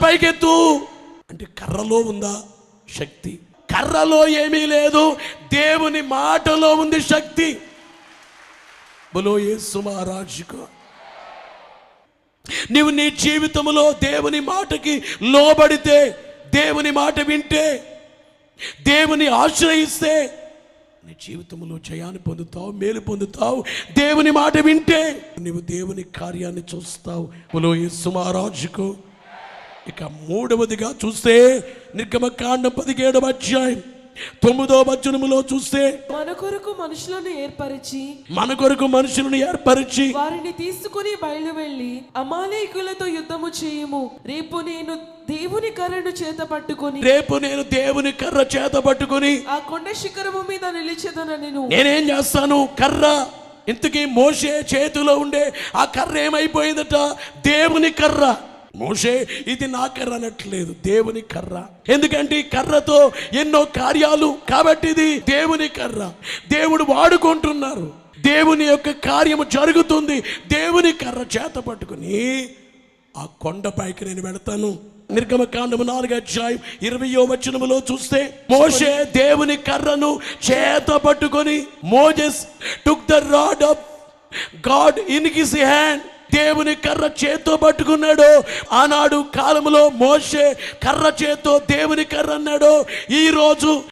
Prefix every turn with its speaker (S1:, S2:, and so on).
S1: పైకెత్తు అంటే కర్రలో ఉందా శక్తి? కర్రలో ఏమీ లేదు, దేవుని మాటలో ఉంది శక్తి. బలో యేసు మహారాజుకు. నీవు నీ జీవితంలో దేవుని మాటకి లోబడితే, దేవుని మాట వింటే, దేవుని ఆశ్రయిస్తే నీ జీవితంలో జయాన్ని పొందుతావు, మేలు పొందుతావు. దేవుని మాట వింటే నీవు దేవుని కార్యాన్ని చూస్తావు. బలో యేసు మహారాజుకు. ఇక మూడవదిగా చూస్తే నిర్గమకాండం 17వ అధ్యాయం 9వ వచనములో చూస్తే
S2: మన కొరకు మనుషులను ఏర్పరిచి వారిని తీసుకుని బయలు వెళ్ళి అమాలేకులతో యుద్ధము చేయము. రేపు నేను దేవుని కర్ర చేత పట్టుకొని ఆ కొండ శిఖరము మీద నిలిచెదనెను.
S1: నేనేం చేస్తాను? కర్ర. ఇంతకీ మోషే చేతిలో ఉండే ఆ కర్ర ఏమైపోయిందట? దేవుని కర్ర. మోషే ఇది నా కర్ర అనట్లేదు, దేవుని కర్ర. ఎందుకంటే ఈ కర్రతో ఎన్నో కార్యాలు, కాబట్టి ఇది దేవుని కర్ర. దేవుడు వాడుకుంటున్నారు, దేవుని యొక్క కార్యము జరుగుతుంది. దేవుని కర్ర చేత పట్టుకుని ఆ కొండపైకి నేను వెళతాను. నిర్గమకాండము 4వ అధ్యాయం 20వ వచనములో చూస్తే మోషే దేవుని కర్రను చేత పట్టుకొని, Moses took the rod of God in his hand. దేవుని కర్ర చేత్తో పట్టుకున్నాడు. ఆనాడు కాలంలో మోషే కర్ర చేత్తో దేవుని కర్ర అన్నాడు. ఈ రోజు